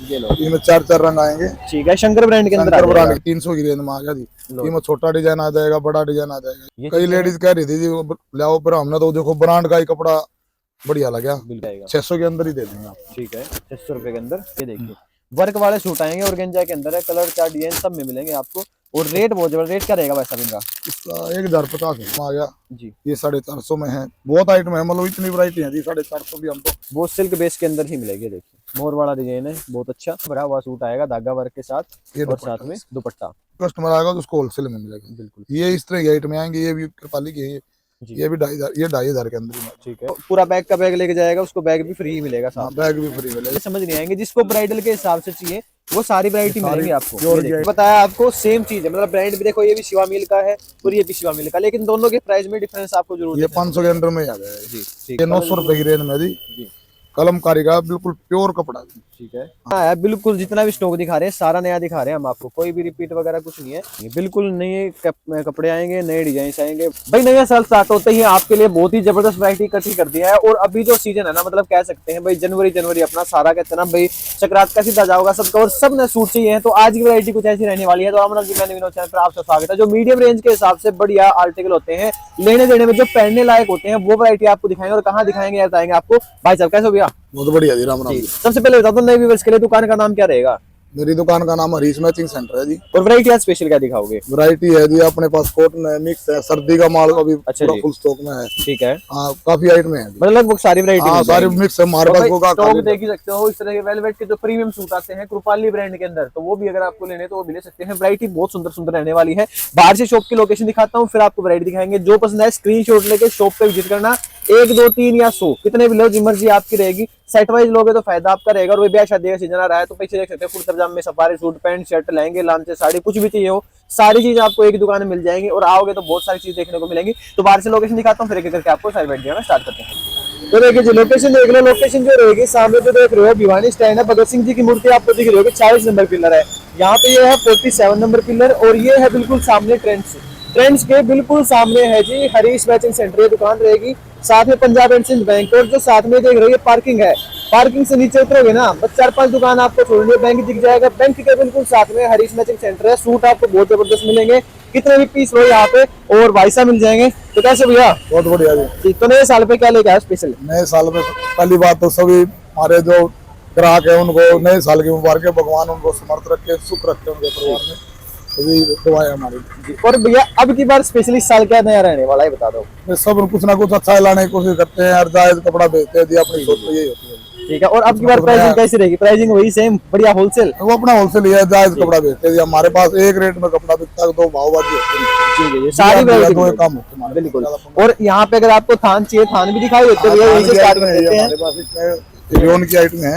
ये लो। इसमें चार चार रंग आएंगे। ठीक है, शंकर ब्रांड के अंदर आ शंकर जाएगा। ब्रांड 300 की रेंज में आ गया जी। लो। इसमें छोटा डिजाइन आ जाएगा, बड़ा डिजाइन आ जाएगा। ये कई चीजें हैं। लेडीज कह रही थी जी वो लाओ, पर हमने तो देखो ब्रांड का ही कपड़ा बढ़िया लगा। मिल जाएगा। 600 के अंदर ही दे देंगे आप। ठीक है, 600 रुपए के अंदर। ये देखिए वर्क वाले सूट आएंगे, ऑर्गेन्जा के अंदर है, कलर चार्ट डिजाइन सब में मिलेंगे आपको। और रेट बहुत जबरदस्त। रेट क्या रहेगा वैसा इनका? इसका 1050 में आ गया जी। ये 450 में है। बहुत आइटम है, मतलब इतनी वैरायटी है जी। 450 भी हमको वो सिल्क बेस के अंदर ही मिलेगी। देखिए मोर वाला डिजाइन है, बहुत अच्छा भरा हुआ सूट आएगा धागा वर्क के साथ। ये और साथ में दुपट्टा। कस्टमर आएगा तो उसको होलसेल में मिलेगा। बिल्कुल। ये इस तरह के आइटम आएंगे। ये भी कृपाली की है। जी। ये भी 2500, ये 2500 के अंदर ही। ठीक है, पूरा बैग का बैग लेके जाएगा, उसको बैग भी फ्री ही मिलेगा हाँ, साथ। बैग भी फ्री मिलेगा। समझ नहीं आएंगे, जिसको ब्राइडल के हिसाब से चाहिए वो सारी वैरायटी मिलेगी आपको। प्योर ये देखिए, बताया आपको सेम चीज है, मतलब ब्रांड भी देखो, ये भी शिवा मिल का है और ये भी शिवा मिल का, लेकिन दोनों के प्राइस में डिफरेंस आपको जरूर ये 500 के अंदर में ही आ जाएगा जी। ये ठीक है, 900 रुपए की रेंज में जी। जी। कलमकारी का बिल्कुल प्योर कपड़ा। ठीक है। हाँ, बिल्कुल जितना भी स्टॉक दिखा रहे हैं सारा नया दिखा रहे हैं हम आपको, कोई भी रिपीट वगैरह कुछ नहीं है। ये बिल्कुल नए कपड़े आएंगे, नए डिजाइन आएंगे भाई। नया साल स्टार्ट होते ही आपके लिए बहुत ही जबरदस्त वैरायटी इकट्ठी कर दिया है। और अभी जो सीजन है ना, मतलब कह सकते हैं भाई जनवरी अपना सारा कहते हैं ना भाई, सकरात का सीधा जाओगा सबका और सब ने सूट चाहिए है। तो आज की वैरायटी कुछ ऐसी रहने वाली है। तो अमन जी मैंने चैनल पर आपका स्वागत है। जो मीडियम रेंज के हिसाब से बढ़िया आर्टिकल होते हैं, लेने देने में जो पहनने लायक होते हैं, वो वैरायटी आपको दिखाएंगे। और कहाँ दिखाएंगे बताएंगे आपको। भाई साहब कैसे हो भैया? बहुत बढ़िया जी, राम राम। सबसे पहले बता दो नए व्यूअर्स के लिए दुकान का नाम क्या रहेगा? मेरी दुकान का नाम हरीश मैचिंग सेंटर है जी। और वैरायटी आज स्पेशल क्या दिखाओगे? वैरायटी है जी अपने पास कॉटन है, मिक्स है, सर्दी का माल अभी अच्छा पूरा जी। फुल स्टॉक में है। ठीक है। हाँ, काफी आइटम है मतलब लगभग सारी वैरायटी हाँ, सारी मिक्स है हमारे पास। स्टॉक देख ही सकते हो। इस तरह के वेलवेट के जो प्रीमियम सूट आते हैं कृपाली ब्रांड के अंदर, तो वो भी अगर आपको लेने तो वो भी ले सकते हैं। वैरायटी बहुत सुंदर सुंदर रहने वाली है। बाहर से शॉप की लोकेशन दिखाता हूँ, फिर आपको वैरायटी दिखाएंगे। जो पसंद है स्क्रीनशॉट लेके शॉप पे विजिट करना। 1 2 3 या 100 कितने भी लो, जी मर्जी आपकी रहेगी। सेट वाइज लोगे तो फायदा आपका रहेगा। और ब्याह शादी का सीजन आ रहा है तो पीछे देख सकते हो कुर्ता पजामे, सफारी सूट, पैंट शर्ट, लहंगे, लांचे, साड़ी, कुछ भी चाहिए हो सारी चीज आपको एक दुकान में मिल जाएंगी। और आओगे तो बहुत सारी चीज देखने को मिलेंगी। तो बाहर से लोकेशन दिखाता हूँ, फिर एक करके आपको सारी वैरायटी स्टार्ट करते हैं। तो देखिए जी लोकेशन देख लो। लोकेशन जो रहेगी सामने जो देख रहे हो भिवानी स्टैंड है, भगत सिंह जी की मूर्ति आपको दिख रही होगी। 40 नंबर पिलर है यहाँ पे। ये है 47 नंबर पिलर। और ये है बिल्कुल सामने ट्रेंड्स के बिल्कुल सामने है जी हरीश मैचिंग सेंटर। ये दुकान रहेगी, साथ में पंजाब एंड सिंध बैंक। और जो साथ में देख रहे हो ये पार्किंग है। पार्किंग से नीचे उतरोगे ना बस 4-5 दुकान आपको छोड़नी है, बैंक दिख जाएगा। बैंक के बिल्कुल साथ में हरीश मैचिंग सेंटर है। सूट आपको बहुत जबरदस्त मिलेंगे, कितने भी पीस लो यहाँ पे। और वाइसा मिल जाएंगे। तो कैसे भैया? बहुत बढ़िया जी। तो नए साल पे क्या लेके आया स्पेशल? नए साल में पहली बात तो सभी हमारे जो ग्राहक है उनको नए साल की मुबारक। भगवान उनको समर्थ रखे, सुख रखे उनके परिवार में। दुआएं हमारी। और भैया अब की बार स्पेशली साल क्या नया रहने वाला है बता दो। सब कुछ ना कुछ अच्छा लाने की कोशिश करते हैं। हर जायज कपड़ा बेचते हैं जी, अपनी सोच तो यही होती है। ठीक है। और अब की बार प्राइसिंग कैसी रहेगी? प्राइसिंग वही सेम बढ़िया होलसेल? वो अपना होलसेल है, जायज कपड़ा बेचते हैं। हमारे पास एक रेट में कपड़ा बिकता है, दो भावबाजी होती है। सारी वैरायटी दो काम होते हैं बिल्कुल। और यहाँ पे अगर आपको थान चाहिए, थान भी दिखाई देते हैं। यहीं से स्टार्ट करते हैं। हमारे पास इसमें रियोन की आइटम है।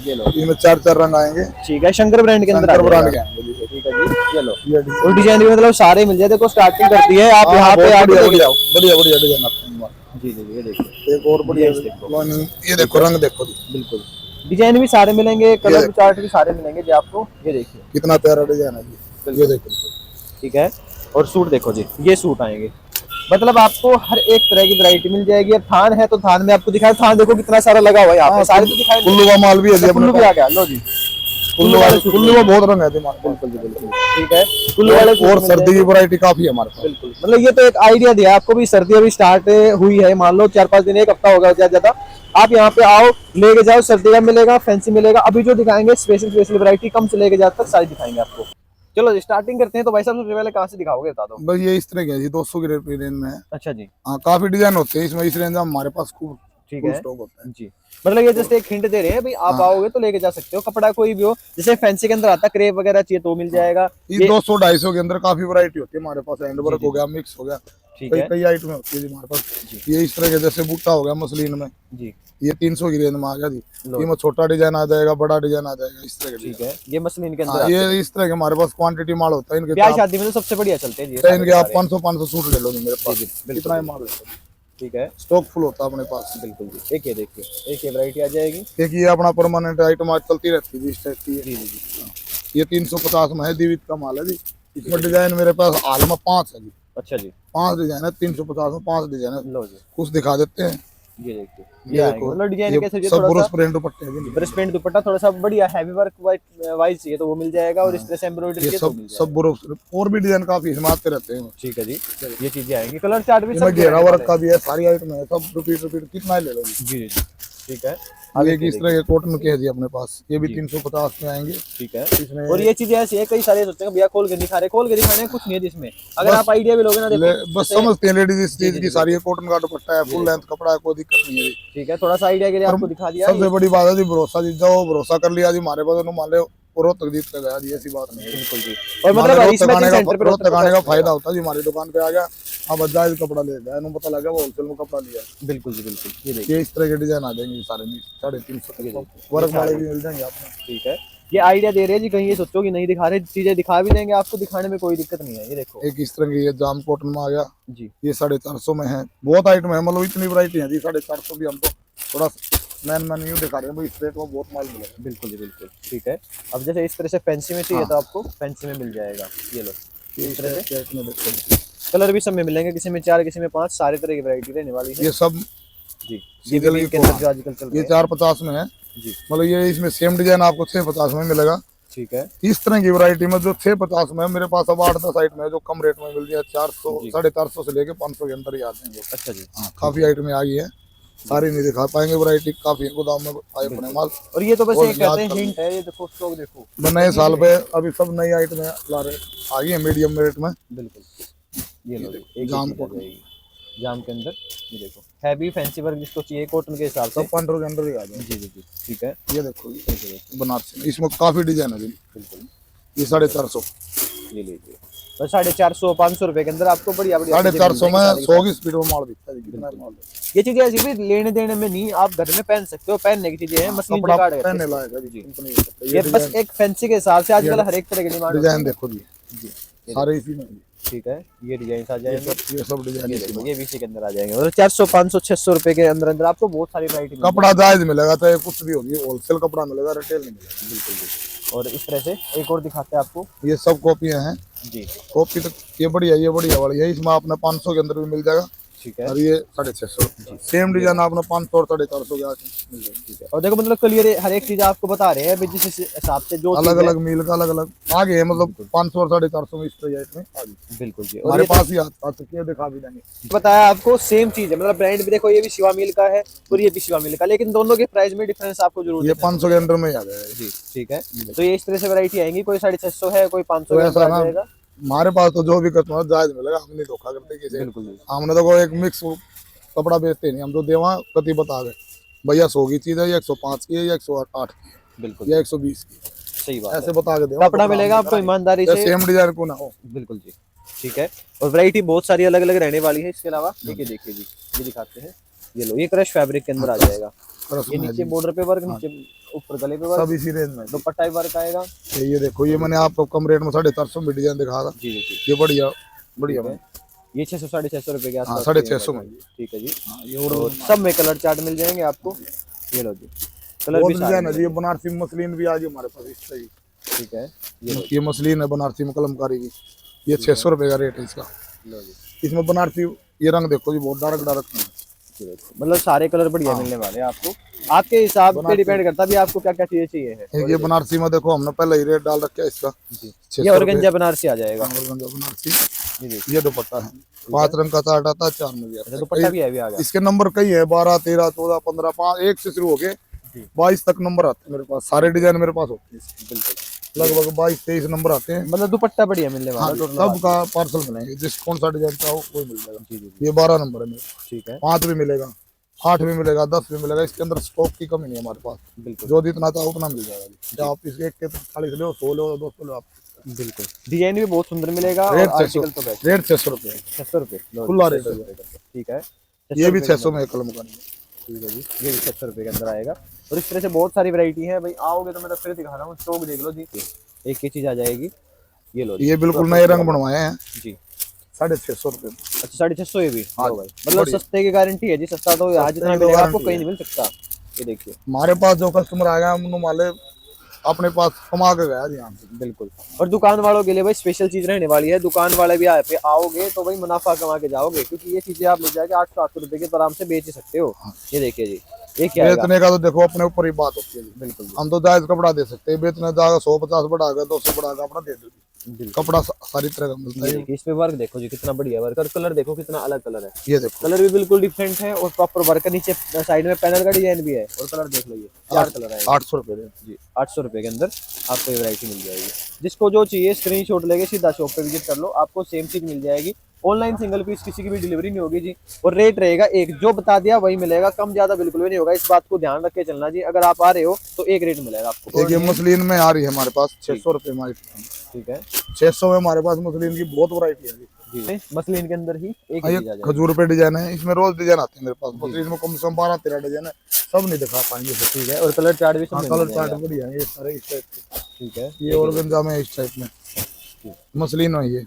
ये लो। इसमें चार चार रंग आएंगे। ठीक है, शंकर ब्रांड के अंदर। शंकर ब्रांड के आएंगे जी। ठीक है जी। ये लो। और डिजाइन भी मतलब सारे मिल जाए। देखो स्टार्टिंग करती है आप यहाँ पे आगे लेके जाओ। बढ़िया बढ़िया डिजाइन आते हैं। जी जी ये देखिए एक और बढ़िया ये देखो रंग देखो जी। बिल्कुल डिजाइन भी सारे मिलेंगे, कलर चार्ट भी सारे मिलेंगे जी आपको। ये देखिए कितना प्यारा डिजाइन है जी। ये देखो। ठीक है। और सूट देखो जी, ये सूट आएंगे, मतलब आपको हर एक तरह की वैरायटी मिल जाएगी। अब थान है तो थान में आपको दिखाया, थान देखो कितना सारा लगा हुआ है यहाँ पे। सारे तो दिखाई। कुल्लू का माल भी है जी। कुल्लू भी आ गया। लो जी कुल्लू में बहुत रंग है जी हमारे पास। बिल्कुल जी बिल्कुल। ठीक है, कुल्लू वाले और सर्दी की वैरायटी काफी है हमारे पास। बिल्कुल। मतलब ये तो एक आइडिया दिया आपको भी, सर्दी अभी स्टार्ट हुई है, मान लो 4-5 दिन, एक हफ्ता होगा ज्यादा। आप यहाँ पे आओ, लेके जाओ, सर्दी का मिलेगा, फैंसी मिलेगा। अभी जो दिखाएंगे स्पेशल वैरायटी कम से लेके ज्यादा तक सारी दिखाएंगे आपको। चलो जी स्टार्टिंग करते हैं। तो भाई साहब सबसे पहले कहाँ से दिखाओगे बता दो। बस ये इस तरह के जी 200 की रेंज में है। अच्छा जी। हाँ, काफी डिजाइन होते हैं इसमें। इस रेंज में हमारे पास खूब ठीक है स्टॉक होता है जी। मतलब ये जस्ट एक हिंट दे रहे हैं भाई, आप आओगे तो लेके जा सकते हो। कपड़ा कोई भी हो, जैसे फैंसी के अंदर आता है, क्रेप वगैरह चाहिए तो मिल जाएगा। ये 200-250 के अंदर काफी वैरायटी होती है हमारे पास। हैंडवर्क हो गया, मिक्स हो गया, ठीक है। कई आइटम होती है जी हमारे पास। ये इस तरह के जैसे बूटा हो गया मसलिन में जी, ये 300 की रेंज में आ गया जी। ये छोटा डिजाइन आ जाएगा, बड़ा डिजाइन आ जाएगा, इस तरह के। ठीक है, ये मसलिन के अंदर ये इस तरह के हमारे पास क्वांटिटी माल होता है। इनके ब्याह शादी में तो सबसे बढ़िया चलते हैं जी। इनके आप 500 सूट ले लो मेरे पास, इतना ही माल है। ठीक है, स्टॉक फुल होता है अपने पास। बिल्कुल जी। एक ये देखिए, एक ये वैरायटी आ जाएगी। एक ये अपना परमानेंट आइटम आज चलती रहती है जी। जी जी। ये 350 में है, दीवित का माल है जी। इसमें डिजाइन मेरे पास हाल में 5 है जी। अच्छा जी। 5 डिजाइन है 350 में, 5 डिजाइन है। लो जी, कुछ दिखा देते हैं। ये देखिए, ये आएंगे देखो, मतलब डिजाइन ये कैसे चाहिए, सब थोड़ा ब्रश सा प्रिंट दुपट्टे हैं जी। ब्रश पेंट दुपट्टा थोड़ा सा बढ़िया हैवी वर्क वाइज चाहिए तो वो मिल जाएगा, और इस तरह से एम्ब्रॉयडरी ये चाहिए तो सब मिल सब जाएगा। ब्रश और भी डिजाइन काफी इसमें आते रहते हैं। ठीक है जी, ये चीजें आएंगी, कलर चार्ट भी इसमें सब घेरा वर्क का भी है, सारी आइटम है, सब रिपीट रिपीट कितना ही ले लो जी। जी जी, ठीक है। ये आगे किस तरह के कॉटन के है जी अपने पास, ये भी जी। 350 में आएंगे। ठीक है। इसमें और ये चीजें ऐसी है, कई सारे सोचते हैं भैया खोल के दिखा रहे, खोल के दिखाने कुछ नहीं है जिसमें, अगर बस आप आइडिया भी लोगे ना देखो बस जैसे, समझते हैं लेडीज इस जी चीज जी की, जी सारी कॉटन का दुपट्टा है, फुल लेंथ कपड़ा है, कोई दिक्कत नहीं है जी। ठीक है, थोड़ा सा आइडिया के लिए और आपको दिखा दिया सबसे ये। बड़ी बात है जी भरोसा जी, जो भरोसा कर लिया जी हमारे पास, मान लो रोहतक जीत कर गया जी, ऐसी बात नहीं है। बिल्कुल जी, और मतलब हरीश मैचिंग सेंटर पे रोहतक आने का रोहतक फायदा होता है जी, हमारी दुकान पे आ गया, अब जायज कपड़ा ले गया, इन्होंने पता लगा वो होलसेल में कपड़ा लिया। बिल्कुल जी बिल्कुल, ये देखिए, ये इस तरह के डिजाइन आ जाएंगे सारे 350 वर्क वाले भी मिल जाएंगे आपको। ठीक है। ये आइडिया दे रहे हैं जी, कहीं ये सोचो कि नहीं दिखा रहे, चीजें दिखा भी देंगे आपको, दिखाने में कोई दिक्कत नहीं है। ये देखो एक इस तरह की ये जाम कॉटन में आ गया जी, ये 450 में है, बहुत आइटम है, मतलब इतनी वैरायटी है जी। 450 भी हमको थोड़ा मैन यूं दिखा रहे हैं भाई, इस रेट में बहुत माल मिलेगा। बिल्कुल जी बिल्कुल, ठीक है। अब जैसे इस तरह से फैंसी में चाहिए तो आपको फैंसी में मिल जाएगा, ये लो इस तरह से। इसमें देखो कलर भी सब में मिलेंगे, किसी में 4 किसी में 5, सारे तरह की वैरायटी रहने वाली है ये सब जी। ये सीजल भी की के अंदर जो आजकल चल ये रहे 450 में है हैं जी, मतलब, ये इसमें सेम डिजाइन आपको 650 में मिलेगा। ठीक है इस तरह की वैरायटी में जो 650 में है मेरे पास, अब 8-10 आइटम है जो कम रेट में मिल रही है, 400 450 से लेके 500 के अंदर ही आ जाएंगे। अच्छा जी, हाँ, काफी आइटम आ गई है, सारी नहीं दिखा पाएंगे, वैरायटी काफी है, गोदाम में आए पड़े माल। और ये तो बस और एक कहते हैं आजकल हिंट है, ये देखो स्टॉक देखो, नए साल पे अभी सब नई आइटम ला रहे आ गई है मीडियम रेट में। बिल्कुल ये लो एक जाम जाम कॉटन। जाम के अंदर, ये देखो हैवी फैंसी वर्क जिसको चाहिए कॉटन के हिसाब से। सब 500 के अंदर ही आ जाएंगे। जी जी जी, ठीक है। ये देखो बनारसी में, इसमें काफी डिजाइन है जी। बिल्कुल ये 450 ये लीजिए, बस 450 500 रुपए के अंदर आपको बढ़िया बढ़िया चीजें 450 मिल में जाएंगी 100 की स्पीड में माल बिकता है जी, कितना माल है। ये चीजें ऐसी भी लेने देने में नहीं, आप घर में पहन सकते हो, पहनने की चीजें हैं, मशीन कपड़ा जुगाड़ है। पहनने लायक है जी, कंपनी का कपड़ा। ये बस एक फैंसी के हिसाब से आजकल हर एक तरह की डिमांड डिजाइन देखो जी, जी, सारे इसी में जी। ठीक है। ये डिजाइन आ जाएंगे, ये सब डिजाइन ये इसी देखो में। ये भी इसी के अंदर आ जाएंगे, और 400 500 600 रुपए के अंदर अंदर आपको बहुत सारी वैरायटी कपड़ा जायज मिलेगा, चाहे कुछ भी होगी, होलसेल कपड़ा मिलेगा, रिटेल नहीं मिलेगा। बिल्कुल बिल्कुल। और इस तरह से एक और दिखाते हैं आपको ये सब कॉपियां हैं जी, कॉपी, तो ये बढ़िया वाली है, इसमें आपने 500 के अंदर भी मिल जाएगा, ठीक है। और ये 650 सेम डिजाइन आपने 500 और 450 के आस मिल जाएगा। ठीक है, और देखो मतलब क्लियर हर एक चीज आपको बता रहे हैं अभी, जिस हिसाब से जो अलग चीज़ है। अलग मील का अलग अलग आगे है, मतलब 500 और 450 में इस तरह में आगे बिल्कुल जी, और हमारे ये पास ही आ चुकी है, दिखा भी देंगे। तो बताया आपको सेम चीज है, मतलब ब्रांड भी देखो, ये भी शिवा मिल का है और ये भी शिवा मिल का, लेकिन दोनों के प्राइस में डिफरेंस आपको जरूर ये देखना 500 के अंदर में ही आ जाएगा जी, ठीक है। तो ये इस तरह से वैरायटी आएंगी, कोई 650 है, कोई 500 तो के ऐसा अंदर आ ना, जाएगा। हमारे पास तो जो भी कस्टमर जायज मिलेगा, हम नहीं धोखा करते किसी। बिल्कुल जी, हमने तो कोई एक मिक्स कपड़ा बेचते नहीं, हम तो देवा कति बता गए भैया 100 की चीज है, या 105 की है, या 108 की है, बिल्कुल या 120 की है, सही बात ऐसे है। बता के देवा। कपड़ा मिलेगा आपको ईमानदारी से, सेम डिजाइन को ना हो। बिल्कुल जी, ठीक है। और वैरायटी बहुत सारी अलग अलग रहने वाली है। इसके अलावा देखिए देखिए जी, ये दिखाते हैं, ये लो ये क्रश फैब्रिक के अंदर आ जाएगा, ये नीचे बॉर्डर पे वर्क, नीचे ऊपर गले पे वर्क, सब इसी रेंज में। दुपट्टा भी वर्क आएगा। ये देखो, ये मैंने आपको कम रेट में 450 में डिजाइन दिखा था, जी जी जी, ये बढ़िया बढ़िया में। ये 600 650 रुपए के हाँ, आसपास 650 में। ठीक है जी। हाँ, ये और सब में कलर चार्ट मिल जाएंगे आपको, ये लो जी, कलर बहुत भी सारे डिजाइन है जी। ये बनारसी मसलिन भी आ गई हमारे पास इस तरह की। ठीक है, ये लो ये मसलिन है बनारसी में कलमकारी की, ये 600 रुपए का रेट है इसका। लो जी, इसमें बनारसी ये रंग देखो जी, बहुत डार्क डार्क है। ये देखो, मतलब सारे कलर बढ़िया मिलने वाले हैं आपको, आपके हिसाब पे डिपेंड करता है भी आपको क्या क्या चीजें चाहिए है। ये बनारसी में देखो, हमने पहले ही रेट डाल रखा है इसका, जी, 600 ये ऑर्गेंजा बनारसी आ जाएगा। बनारसी। ये देखिए, ये दुपट्टा है, 5 रंग का चार्ट आता है, 4 में भी आता अच्छा है। दुपट्टा भी हैवी आ गया। इसके नंबर कई है, 12 13 14 15 5 1 से शुरू हो गए 22 तक नंबर आते हैं मेरे पास, सारे डिजाइन मेरे पास होते हैं। बिल्कुल, लगभग 22 23 नंबर आते हैं। मतलब दुपट्टा बढ़िया मिलने वाला हाँ, है टोटल। सबका पार्सल मिलेंगे, जिस कौन सा डिजाइन चाहो कोई मिल जाएगा। जी जी, ये 12 नंबर है मेरे, ठीक है, 5 भी मिलेगा, 8 भी मिलेगा, 10 भी मिलेगा। इसके अंदर स्टॉक की कमी नहीं है हमारे पास, बिल्कुल जो जितना चाहो उतना मिल जाएगा। चाहे आप इस एक के 40 लो, 100 लो, 200 लो, आप बिल्कुल। डिजाइन भी बहुत सुंदर मिलेगा और रेट आर्टिकल तो बेस्ट। रेट 600 रुपये, 600 रुपए खुला रेट है। ठीक है, ये भी 600 में कलम का। ठीक है जी, ये भी 600 रुपए के अंदर आएगा। और इस तरह से बहुत सारी वैरायटी है भाई, आओगे तो मैं तो फिर दिखा रहा हूँ, स्टॉक देख लो जी, एक ही चीज आ जाएगी। ये लो जी, ये बिल्कुल नए रंग बनवाए हैं, जी 650 रुपये। अच्छा 650 ये भी। हाँ, लो भाई, मतलब सस्ते की गारंटी है जी, सस्ता तो आज जितना की मिलेगा आपको गारंटी कहीं है। नहीं मिल सकता। ये देखिए, हमारे पास जो कस्टमर आ गया, हम माले अपने पास कमा के गया जी यहाँ से। बिल्कुल। और दुकान वालों के लिए भाई स्पेशल चीज रहने वाली है, दुकान वाले भी यहाँ पे आओगे तो भाई मुनाफा कमा के जाओगे, क्योंकि ये चीजें आप ले जाके 800 रुपए के तो आराम से बेच ही सकते हो। ये देखिए जी, ये क्या है? बेचने का तो देखो अपने ऊपर ही बात होती है जी। बिल्कुल हम तो जायज कपड़ा दे सकते हैं, बेचने जाएगा 150 बढ़ाकर 200 बढ़ाकर अपना दे दो। बिल्कुल। कपड़ा सारी तरह का मिलता ये है। देखिए इसमें वर्क देखो जी कितना बढ़िया वर्क, और कलर देखो कितना अलग कलर है। ये देखो कलर भी बिल्कुल डिफरेंट है और प्रॉपर वर्क है, नीचे साइड में पैनल का डिजाइन भी है, और कलर देख लो ये 4 कलर है 800 रुपए जी। 800 रुपए के अंदर आपको ये वैरायटी मिल जाएगी। जिसको जो चाहिए स्क्रीनशॉट लेके सीधा शॉप पे विजिट कर लो, आपको सेम चीज मिल जाएगी। ऑनलाइन सिंगल पीस किसी की भी डिलीवरी नहीं होगी जी, और रेट रहेगा एक, जो बता दिया वही मिलेगा, कम ज्यादा बिल्कुल भी नहीं होगा। इस बात को ध्यान रख के चलना जी, अगर आप आ रहे हो तो एक रेट मिलेगा आपको। एक ये मसलिन में आ रही है हमारे पास 600 रुपए हमारी। ठीक है, 600 में हमारे पास मसलिन की बहुत वैरायटी है जी। मसलिन के अंदर ही एक ये चीज आ जाएगी। खजूर पे डिजाइन है, इसमें रोज डिजाइन आते हैं मेरे पास। मसलिन में कम से कम 12-13 डिजाइन है, सब नहीं दिखा पाएंगे। ठीक है, और कलर चार्ट भी सब मिल कलर जाएगा। चार्ट बढ़िया है ये सारे इस टाइप के। ठीक है, ये ऑर्गेन्जा में इस टाइप में मसलिन है, ये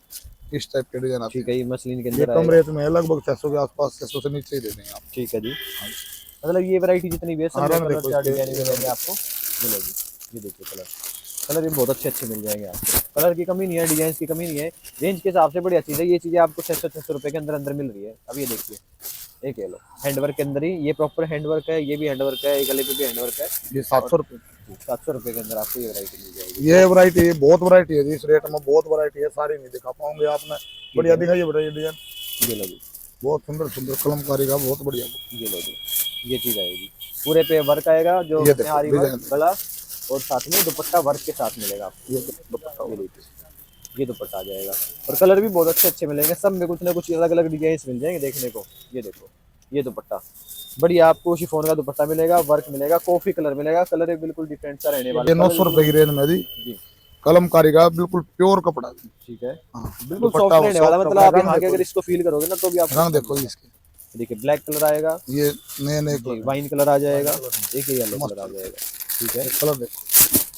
इस टाइप के डिजाइन आते ठीक है, ये मसलिन के हैं। ये अंदर कम आएगा। रेट में है, लगभग 600 के आसपास, 600 से नीचे ही दे देंगे आप। ठीक है जी, मतलब ये वैरायटी जितनी भी है सब में आराम कलर देखो चार्ट इसके। डिजाइन मिलेंगे आपको, मिलेगी। ये देखिए कलर, कलर भी बहुत अच्छे अच्छे मिल जाएंगे आपको, कलर की कमी नहीं है, डिजाइन की कमी नहीं है, रेंज के हिसाब से बढ़िया चीज़ है। ये चीज़ें आपको 600 रुपए के अंदर अंदर मिल रही है। अब ये देखिए, एक ये लो हैंडवर्क के अंदर ही, ये प्रॉपर हैंडवर्क है, ये भी हैंडवर्क है, ये गले पे भी हैंडवर्क है। ये 700 रुपए। 700 रुपए के अंदर आपको ये वैरायटी मिल जाएगी। ये वैरायटी बहुत वैरायटी है जी, इस रेट में बहुत वैरायटी है, सारी नहीं दिखा पाऊंगे आपने। बढ़िया दिखाइए बेटा ये डिजाइन, ये लो जी, बहुत सुंदर सुंदर कलमकारी का, बहुत बढ़िया। ये लो जी, ये चीज़ आएगी, पूरे पे वर्क आएगा जो ये देखो आरी वर्क, डिजाइन। गला और साथ में दुपट्टा वर्क के साथ मिलेगा आपको। ये दुपट्टा ये देखिए, ये दुपट्टा आ जाएगा, और कलर भी बहुत अच्छे अच्छे मिलेंगे, सब में कुछ ना कुछ अलग अलग डिजाइन मिल जाएंगे देखने को। ये देखो, ये दुपट्टा बढ़िया आपको शिफॉन का दुपट्टा मिलेगा, वर्क मिलेगा, कॉफी कलर मिलेगा, कलर भी बिल्कुल डिफरेंट सा रहने वाला ये है। 900 रुपए की रेंज में जी, जी कलमकारी का बिल्कुल प्योर कपड़ा। ठीक है, हाँ, बिल्कुल दुपट्टा सॉफ्ट रहने वाला, soft मतलब कपड़ा, आप रंग यहाँ के देखो, अगर इसको फील करोगे ना तो भी आप रंग देखो जी इसके। देखिए ब्लैक कलर आएगा, ये नए नए जी वाइन कलर आ जाएगा, एक येलो कलर आ जाएगा। ठीक है, कलर देखो,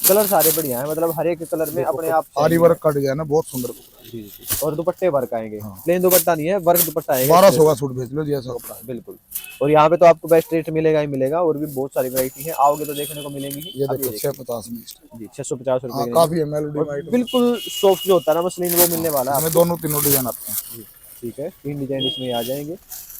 कलर सारे बढ़िया हैं, मतलब हर एक कलर में अपने आप आरी वर्क का डिजाइन है, बहुत सुंदर। जी जी, और दुपट्टे वर्क आएंगे, प्लेन दुपट्टा नहीं है, वर्क दुपट्टा आएगा। 1200 का सूट भेज लो जी, ऐसा कपड़ा है। बिल्कुल, और यहाँ पे तो आपको बेस्ट रेट मिलेगा ही मिलेगा, और भी बहुत सारी वैरायटी है, आओगे तो देखने को मिलेंगी ही। ये अब देखो 650 में जी 650 हाँ, रुपए काफी है मेलोडी वाइट। बिल्कुल सॉफ्ट जो होता है ना मसलिन, वो मिलने वाला है इसमें दोनों तीनों डिजाइन आते हैं। जी। ठीक है, 3 डिजाइन इसमें आ जाएंगे,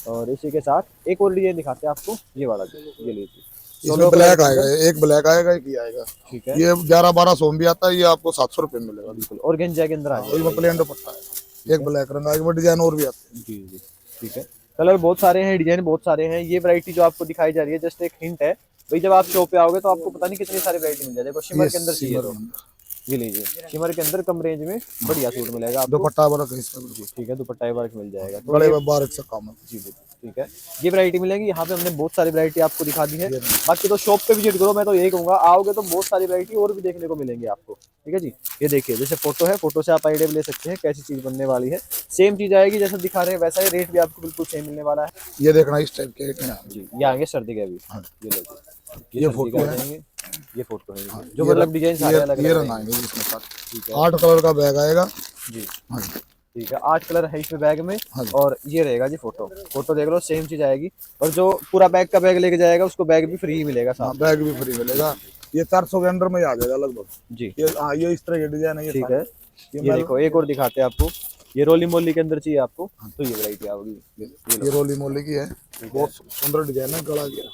और इसी के साथ एक और डिजाइन दिखाते हैं आपको, ये वाला ये लीजिए। इसमें ब्लैक आएगा, एक ब्लैक आएगा, एक ये आएगा। ठीक है, ये 1100-1200 में भी आता है, ये आपको 700 रुपए में मिलेगा। बिल्कुल, और गेंजा के अंदर आ जाएगा। इसमें प्लेन दुपट्टा है, एक ब्लैक रंग आएगा, डिजाइन और भी आते हैं। जी जी, ठीक है, कलर बहुत सारे हैं, डिजाइन बहुत सारे हैं। ये वैरायटी जो आपको दिखाई जा रही है जस्ट एक हिंट है भाई, जब आप शॉप पे आओगे तो आपको पता नहीं कितनी सारी वैरायटी मिल जाएगी। देखो शिमर के अंदर चाहिए तो ये लीजिए, शिमर के अंदर कम रेंज में बढ़िया सूट मिलेगा आपको। दुपट्टा वर्क है इसमें, जी ठीक है, दुपट्टा वर्क मिल जाएगा तो बड़े बारीक से काम है। जी ठीक है, ये वैरायटी मिलेगी। यहाँ पे हमने बहुत सारी वैरायटी आपको दिखा दी है, बाकी तो शॉप पे विजिट करो, मैं तो यही कहूँगा, आओगे तो बहुत सारी वैरायटी और भी देखने को मिलेंगे आपको। ठीक है जी, ये देखिए जैसे फोटो है, फोटो से आप आइडिया ले सकते हैं कैसी चीज बनने वाली है। सेम चीज आएगी जैसा दिखा रहे हैं वैसा ही, रेट भी आपको बिल्कुल सेम मिलने वाला है। ये देखना इस टाइप के जी, ये आएंगे सर्दी के अभी, ये लो जी, ये सर्दी फोटो के है। आ जाएंगे, ये फोटो है जो मतलब डिजाइन सारे अलग ये अलग रंग हैं। आएंगे इसमें साथ। ठीक है, 8 कलर का बैग आएगा जी हाँ जी। ठीक है, 8 कलर है इसमें बैग में, हाँ जी। और ये रहेगा जी फोटो, फोटो देख लो सेम चीज आएगी, और जो पूरा बैग का बैग लेके जाएगा उसको बैग भी फ्री मिलेगा हाँ, साथ। बैग भी फ्री मिलेगा। ये 400 के अंडर में ही आ जाएगा लगभग। जी ये हाँ, ये इस तरह के डिजाइन है। ये ठीक है, ये ये देखो एक और दिखाते हैं आपको, ये रोली मोली के अंदर चाहिए आपको तो ये वैरायटी आएगी। ये रोली मोली की है, बहुत सुंदर डिजाइन है, गला गया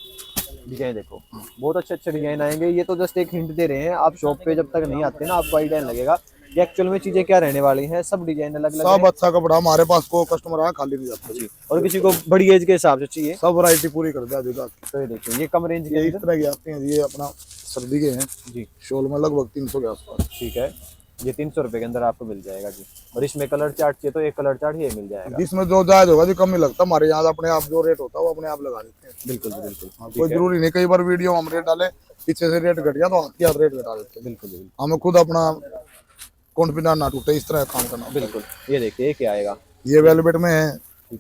डिजाइन देखो, बहुत अच्छे अच्छे डिजाइन आएंगे। ये तो जस्ट एक हिंट दे रहे हैं, आप शॉप पे जब तक नहीं आते ना आपको आइडिया लगेगा कि एक्चुअल में चीजें क्या रहने वाली हैं। सब डिजाइन अलग अलग सब अच्छा कपड़ा हमारे पास को कस्टमर आया खाली नहीं जाता जी। और किसी को बड़ी एज के हिसाब से चाहिए सब वैरायटी पूरी कर दिया देगा। तो ये देखिए, ये कम रेंज के ये इस अंदर, तरह की आती हैं, ये अपना सर्दी के हैं जी शॉल में, लगभग 300 के आसपास। ठीक है, ये 300 रुपए के अंदर आपको मिल जाएगा जी, और इसमें कलर चार्ट चाहिए तो एक कलर चार्ट ये मिल जाएगा। जिसमें जो जायज होगा जी, कम ही लगता, हमारे यहाँ अपने आप जो रेट होता है वो अपने आप लगा देते हैं। बिल्कुल जी, बिल्कुल कोई जरूरी नहीं, कई बार वीडियो हम रेट डाले पीछे से रेट घट गया तो हाथ की हाथ रेट घटा देते हैं। बिल्कुल बिल्कुल हमें खुद अपना कॉन्फिडेंस ना टूटे, इस तरह काम करना होता है। बिल्कुल, ये देखिए ये क्या आएगा, ये वेलवेट में है,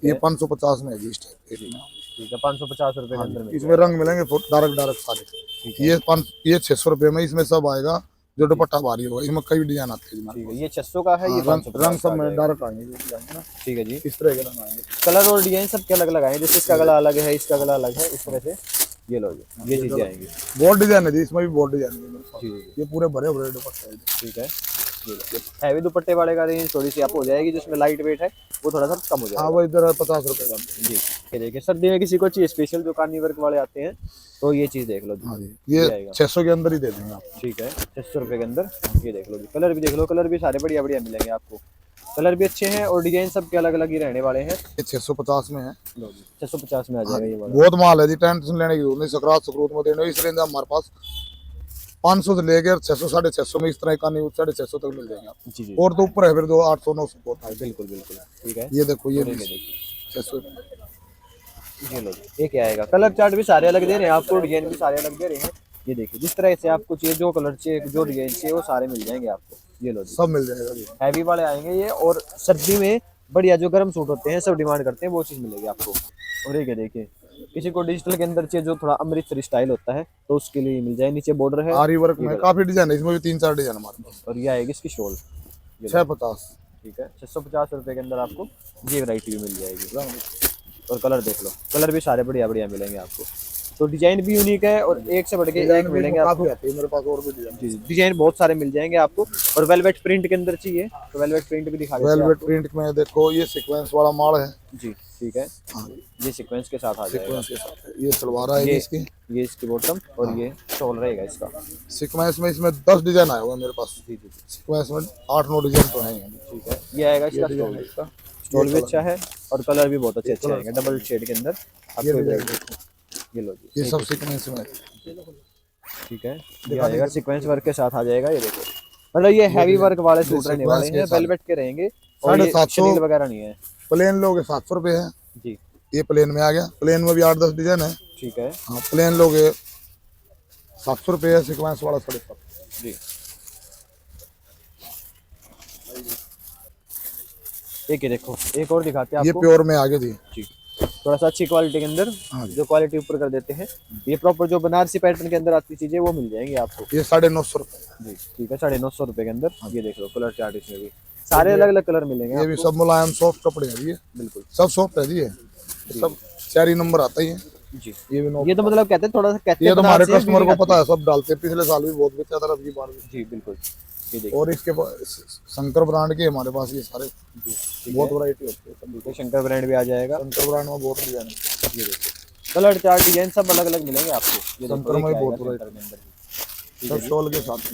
ये 550 में है जी इस टाइप के। ठीक है, 550 रुपए के अंदर मिल इसमें रंग मिलेंगे डार्क डार्क सारे। ये 600 रुपए में, इसमें सब आएगा जो दुपट्टा भारी होगा। इसमें कई डिजाइन आते हैं। ठीक है, ये 600 का है, ये रंग 550 सब का में आएगा। डार्क आएंगे ना, ठीक है जी, इस तरह के रंग आएंगे। कलर और डिजाइन सब के अलग अलग आए, जैसे इसका गला अलग है, इसका गला अलग है, इस तरह से ये लो जी, ये चीजें आएंगी। बहुत डिजाइन है जी, इसमें भी बहुत डिजाइन है मेरे पास। जी जी, ये पूरे भरे भरे दुपट्टे हैं। ठीक है। ये लो, हैवी दुपट्टे वाले का रेंज थोड़ी सी आप हो जाएगी, जिसमें लाइट वेट है वो थोड़ा सा कम हो हाँ, जाएगा। वो इधर है 50 रुपए का। जी, ये देखिए सर्दी में किसी को चाहिए स्पेशल जो कानी वर्क वाले आते हैं, तो ये चीज देख लो जी। हाँ जी, ये आएगा। 600 के अंदर ही दे देंगे आप। ठीक है, 600 रुपए के अंदर। ये देख लो जी, कलर भी देख लो, कलर भी सारे बढ़िया बढ़िया मिलेंगे आपको। कलर भी अच्छे हैं और डिजाइन सबके अलग अलग ही रहने वाले हैं। ये 650 में है। लो जी, 650 में आ जाएगा ये वाला। बहुत माल है जी, टेंशन लेने की जरूरत नहीं। सकरात सकरूत में देने इस रेंज में हमारे पास 500 से लेकर 600 650 में इस तरह का नहीं 650 तक मिल जाएंगे आप। जी जी, और तो ऊपर है फिर जो 800 900 बहुत है। बिल्कुल बिल्कुल, ठीक है। ये देखो, ये और ये भी देखिए, 600। ये लो जी, ये क्या आएगा। कलर चार्ट भी सारे अलग दे रहे हैं आपको, डिजाइन भी सारे अलग दे रहे हैं। ये देखिए, जिस तरह से आपको चाहिए, जो कलर चाहिए, जो डिजाइन चाहिए, वो सारे मिल जाएंगे आपको। ये लो जी, सब मिल जाएगा जी। हैवी वाले आएंगे ये। और सर्दी में बढ़िया जो गर्म सूट होते हैं सब डिमांड करते हैं, वो चीज़ मिलेगी आपको। और ये क्या देखिए, किसी को डिजिटल के अंदर चाहिए जो थोड़ा अमृतसरी स्टाइल होता है, तो उसके लिए मिल जाए। नीचे बॉर्डर है आरी वर्क में काफी डिजाइन है, इसमें भी 3 4 डिजाइन हमारे पास। और ये आएगी इसकी शॉल। 650। ठीक है, 650 रुपये के अंदर आपको ये वैरायटी भी मिल जाएगी। और कलर देख लो, कलर भी सारे बढ़िया बढ़िया मिलेंगे आपको। तो डिजाइन भी यूनिक है और एक से बढ़ के एक मिलेंगे आपको। काफी आते हैं मेरे पास और भी डिजाइन। जी, डिजाइन बहुत सारे मिल जाएंगे आपको। और वेलवेट प्रिंट के अंदर चाहिए तो वेलवेट प्रिंट भी दिखा देते हैं वेलवेट आपको। प्रिंट में देखो, ये सीक्वेंस वाला माल है। जी, ठीक है। हाँ, ये सीक्वेंस के साथ आ जाएगा। सीक्वेंस के साथ है। ये सलवार आएगी इसकी। ये इसकी बॉटम और ये शॉल रहेगा इसका। सीक्वेंस में इसमें 10 डिजाइन आया हुआ है मेरे पास। जी जी जी, सीक्वेंस में 8 9 डिजाइन तो है। ठीक है। ये आएगा इसका डिजाइन स्टोल। है इसका। स्टोल भी अच्छा है और कलर भी बहुत अच्छे अच्छे आएंगे, डबल शेड के अंदर आपको। ये लो जी, ये सब सीक्वेंस में है। ठीक है। ये आएगा सीक्वेंस वर्क के साथ आ जाएगा। ये देखो, मतलब ये हैवी वर्क वाले सूट रहने वाले हैं, वेलवेट के रहेंगे। और ये 750 शनील वगैरह नहीं है। प्लेन लोगे 700 रुपए है। जी, ये प्लेन में आ गया। प्लेन में भी 8 10 डिजाइन है। ठीक है। हाँ, प्लेन लोगे 700 रुपए है। सीक्वेंस वाला 750। जी, एक ये देखो, एक और दिखाते हैं ये आपको। प्योर में आ गया जी। जी, थोड़ा सा अच्छी क्वालिटी के अंदर, हाँ जी। जो क्वालिटी ऊपर कर देते हैं। ये प्रॉपर जो बनारसी पैटर्न के अंदर आती चीजें वो मिल जाएंगी आपको। ये 950 रुपए। जी, ठीक है, 950 रुपए के अंदर। ये देख लो, कलर चार्ट इसमें भी सारे अलग अलग कलर मिलेंगे ये भी आपको। सब मुलायम सॉफ्ट कपड़े हैं जी। बिल्कुल सब सॉफ्ट है जी। ये सब 4 ही नंबर आता ही है। जी। ये भी नो। ये तो मतलब कहते हैं, थोड़ा सा कहते ये हैं तो हमारे बनारसी है, कस्टमर को feeling पता है, सब डालते हैं। पिछले साल भी बहुत बेचा था, अब की बार भी। आती है। जी बिल्कुल, ये देखिए। और इसके शंकर ब्रांड के हमारे पास ये सारे जी, ठीक बहुत है। वैरायटी होती है। सब देखिए, शंकर ब्रांड भी आ जाएगा। शंकर ब्रांड में बहुत डिजाइन है। ये देखिए, कलर चार्ट डिजाइन सब अलग अलग मिलेंगे आपको। ये देखो, शंकर में एक बहुत आएगा variety। शंकर के अंदर भी। सब शॉल के साथ।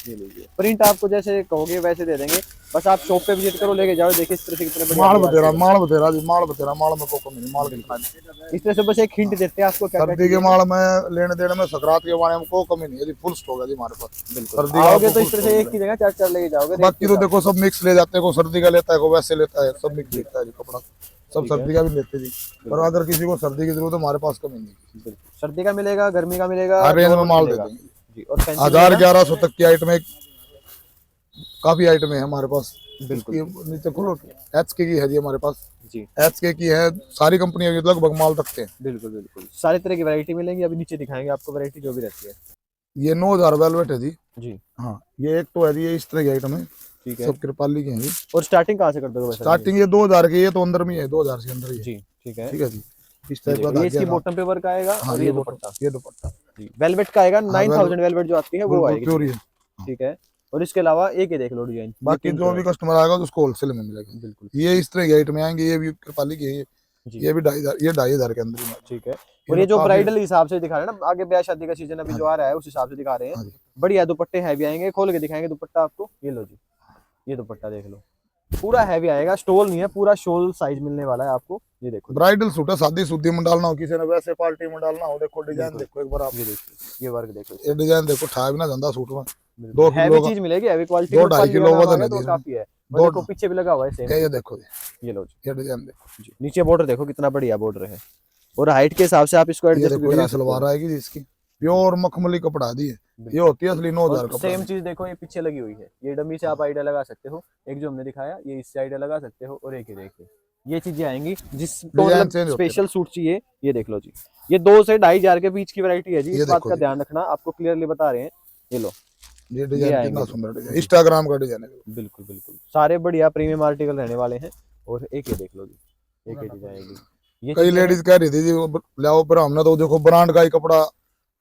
ये लीजिए, प्रिंट आपको जैसे कहोगे वैसे दे देंगे। बस आप शॉप पे विजिट करो, लेके जाओ, देखिए इस तरह से कितने बढ़िया माल बढ़िया बतेरा, आते माल बतेरा जी, माल बतेरा। माल में कोको नहीं, माल के हैं। इस तरह से बस एक हिंट देते हैं आपको क्या क्या सर्दी के माल में लेने देने में सकरात के बारे में कोई कमी नहीं है जी। फुल स्टॉक है जी हमारे पास। बिल्कुल। सर्दी का आओगे आपको तो इस full तरह से stock एक ही जगह चार चार लेके जाओगे। बाकी तो देखो सब मिक्स ले जाते हैं। को सर्दी का लेता है, को वैसे लेता है, सब मिक्स लेता है जी कपड़ा। सब सर्दी का भी लेते हैं जी। पर अगर किसी को सर्दी की जरूरत है, हमारे पास कमी नहीं। बिल्कुल, सर्दी का मिलेगा, गर्मी का मिलेगा, हर रेंज में दोनों माल दे मिलेगा। देंगे। जी, और फैंसी 1000 1100 तक की आइटम है। काफी आइटम है हमारे पास। बिल्कुल। इसकी नीचे खोलो, HK की है जी हमारे पास। जी, HK की है। सारी कंपनियों की लगभग माल रखते हैं। बिल्कुल बिल्कुल, सारी तरह की वैरायटी मिलेंगी। अभी नीचे दिखाएंगे आपको वैरायटी जो भी रहती है। ये 9000 वेलवेट है जी। जी, हाँ, ये एक तो है जी, ये इस तरह की आइटम है। ठीक है। सब कृपाली के हैं जी। और स्टार्टिंग कहाँ से कर दोगे वैसे? स्टार्टिंग ये 2000 की। ये तो अंदर में है, 2000 से अंदर ही है। जी, ठीक है। ठीक है जी। इस ये टाइप का देखो, ये धागे इसकी का। बॉटम पे वर्क आएगा। हाँ, और ये ये दुपट्टा, दुपट्टा। ये दुपट्टा जी, वेलवेट का आएगा। 9000 वेलवेट जो आती है वो बिल्कुल आएगी। प्योर ही है। ठीक है। और इसके अलावा एक ये देख लो डिजाइन। बाकी जो भी कस्टमर आएगा तो उसको होलसेल में मिलेगा। बिल्कुल। ये इस तरह की आइटम आएंगे। ये भी कृपाली की है। जी, ये भी 2500, ये 2500 के अंदर ही है। ठीक है। और ये जो ब्राइडल हिसाब से दिखा रहे हैं ना, आगे ब्याह शादी का सीजन अभी जो आ रहा है उस हिसाब से दिखा रहे हाँ हैं। जी। बढ़िया दुपट्टे हैवी आएंगे, खोल के दिखाएंगे दुपट्टा आपको। ये लो जी, ये दुपट्टा देख लो, पूरा हैवी आएगा। स्टोल नहीं है, पूरा शोल साइज मिलने वाला है आपको। ये देखो, ब्राइडल सूट है। शादी शुद्धि में डालना हो, किसी ने वैसे पार्टी में डालना हो, देखो डिजाइन देखो एक बार आप। ये देखो, ये वर्क देखो। ये डिजाइन देखो, ठा भी ना धंधा सूट में। 2 हैवी किलो चीज मिलेगी, हैवी क्वालिटी। 2-2.5 किलो वजन है तो जी। काफी है। और दो- देखो पीछे भी लगा हुआ है सेम। ये देखो जी, ये लो जी, ये डिजाइन देखो जी। नीचे बॉर्डर देखो कितना बढ़िया बॉर्डर है। और हाइट के हिसाब से आप इसको ये एडजस्ट भी देखो। करा ये सकते सलवार हो। आएगी जी इसकी। प्योर मखमली कपड़ा दी है। ये होती है असली 9000 कपड़ा। सेम चीज देखो, ये पीछे लगी हुई है। ये डमी से आप आइडिया लगा सकते हो। एक जो हमने दिखाया, ये इससे आइडिया लगा सकते हो। और एक ये देखिए, ये चीजें आएंगी जिसको डिजाइन मतलब चेंज होते हैं। स्पेशल सूट चाहिए। ये देख लो जी, ये 2 से 2500 के बीच की वैरायटी है जी। ये इस बात देखो का जी। ध्यान रखना, आपको क्लियरली बता रहे हैं। ये लो, ये डिजाइन आएंगे कितना जी। सुंदर डिजाइन, इंस्टाग्राम का डिजाइन है। बिल्कुल बिल्कुल, सारे बढ़िया प्रीमियम आर्टिकल रहने वाले हैं। और एक ये देख लो जी, एक ये चीज आएगी। ये कई चीजें हैं। लेडीज कह रही थी जी लाओ, पर हमने तो देखो ब्रांड का ही कपड़ा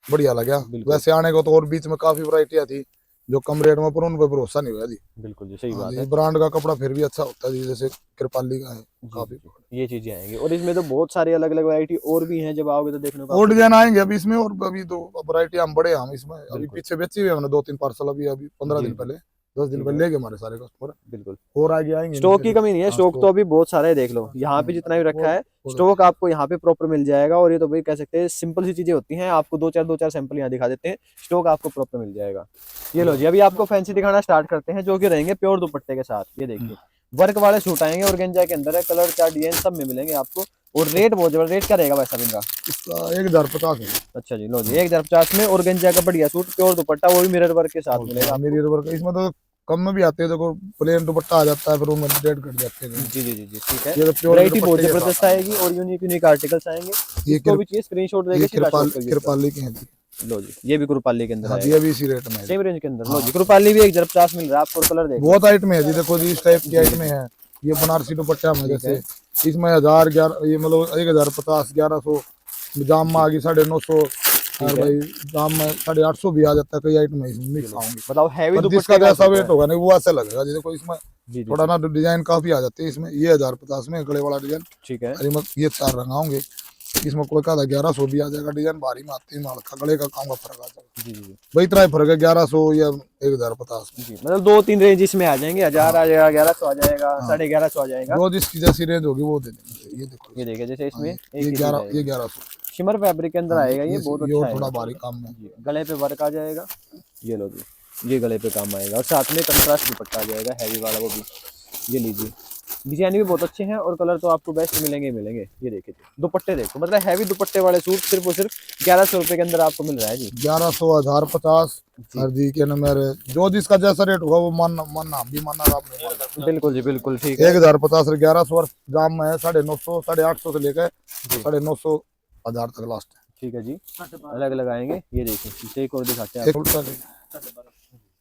बढ़िया लगा। बिल्कुल। वैसे आने को तो और बीच में काफी वरायटियां थी जो कम रेट में, पर उन पे भरोसा नहीं हुआ जी। बिल्कुल जी, सही हाँ बात जी, है। ब्रांड का कपड़ा फिर भी अच्छा होता है जी, जैसे कृपाली का है जी, काफी। जी, ये चीजें आएंगी और इसमें तो बहुत सारी अलग अलग वैरायटी और भी हैं, जब आओगे तो देखने को और आपको डिजाइन आएंगे अभी इसमें, और अभी तो वरायटी हम बड़े हैं, हम इसमें अभी बिल्कुल। पीछे बेची हुई है हमने 2-3 पार्सल, अभी अभी 15 जी दिन जी, पहले 10 दिन ठीक पहले है, ले गए हमारे सारे कस्टमर। बिल्कुल। और आगे आएंगे स्टॉक इनके की लिए। कमी नहीं है, हाँ स्टॉक तो स्टॉक। अभी बहुत सारा है, देख लो यहाँ पे जितना भी रखा है और स्टॉक आपको यहाँ पे प्रॉपर मिल जाएगा। और ये तो भाई कह सकते हैं सिंपल सी चीजें होती हैं, आपको दो चार सैंपल यहाँ दिखा देते हैं, स्टॉक आपको प्रॉपर मिल जाएगा। ये लो जी, अभी आपको फैंसी दिखाना स्टार्ट करते हैं, जो कि रहेंगे प्योर दुपट्टे के साथ। ये देखिए वर्क वाले सूट आएंगे, ऑर्गेन्जा के अंदर है, कलर चार्ट डिजाइन सब में मिलेंगे आपको। और रेट बहुत जबरदस्त, रेट क्या रहेगा वैसा इनका? इसका 1050 है। अच्छा जी, लो जी 1050 में ऑर्गेन्जा का बढ़िया सूट प्योर दुपट्टा, वो भी मिरर वर्क के साथ मिलेगा हाँ, मेरी आपको। वर्क इसमें तो कम में भी आते हैं, देखो प्लेन दुपट्टा आ जाता है, फिर उनमें रेट घट जाते हैं। जी जी जी जी, ठीक है। ये तो प्योर वैरायटी बहुत दुपट्टे के जबरदस्त साथ आएगी और यूनिक यूनिक आर्टिकल्स आएंगे। ये इसको भी चाहिए स्क्रीनशॉट ये देके सीधा शॉप पर विजिट कृपाली के हैं जी। करो। लो जी, ये भी कुरुपाली के अंदर हाँ जी, आएगा, अभी इसी रेट में है जी। सेम रेंज के अंदर। लो जी, कुरुपाली भी 1050 मिल रहा है आपको, और कलर देखो। बहुत आइटम है जी, देखो जी इस टाइप की आइटम है। ये बनारसी दुपट्टा में ठीक है। जैसे इसमें 1011, ये मतलब 1050 1100 जाम में आ गई 950, और ठीक है। भाई जाम में 850 भी आ जाता है। कई आइटम है इसमें मिक्स आऊंगी, बताओ हैवी पर दुपट्टे जिसका का जैसा सूट वेट है। होगा नहीं वो ऐसा लगेगा जी। देखो इसमें जी जी, थोड़ा ना डिजाइन काफी आ जाती है इसमें। ये 1050 में गले वाला डिजाइन, ठीक है। अरे मत ये 4 रंग होंगे इसमें, कोई का 1100 भी आ जाएगा। डिजाइन भारी में आती है, हल्का गले का काम का फर्क आ जाएगा। जी जी भाई इतना ही फर्क है 1100 या 1050 में। जी, मतलब 2-3 रेंज इसमें आ जाएंगे, 1000 आ जाएगा, 1100 आ जाएगा, हाँ 1150 आ जाएगा। जो जिसकी जैसी रेंज होगी वो दे देंगे। ये देखो ये देखिए, जैसे हाँ इसमें ये एक ही चीज आएगी, 1100। शिमर फैब्रिक के अंदर हाँ आएगा, ये बहुत ये अच्छा और थोड़ा आएगा। भारी काम में। जी, गले पे वर्क आ जाएगा। ये लो जी, ये गले पे काम आएगा, और साथ में कंट्रास्ट दुपट्टा आ जाएगा हैवी वाला, वो भी। ये लीजिए, डिजाइन भी बहुत अच्छे हैं और कलर तो आपको बेस्ट मिलेंगे ही मिलेंगे। ये देखिए दुपट्टे देखो, मतलब हैवी दुपट्टे वाले सूट सिर्फ और सिर्फ 1100 रुपए के अंदर आपको मिल रहा है जी। 1100 1050 जी, हर जी के नंबर जो जिसका जैसा रेट होगा वो मानना हम भी मानना आपने मानना। बिल्कुल जी, बिल्कुल ठीक है। 1050 से 1100 और जाम में है 950 850 से लेकर 950 1000 तक लास्ट है। ठीक है जी, अलग अलग आएंगे। ये देखिए, इसे एक और दिखाते हैं एक आपको। उल्टा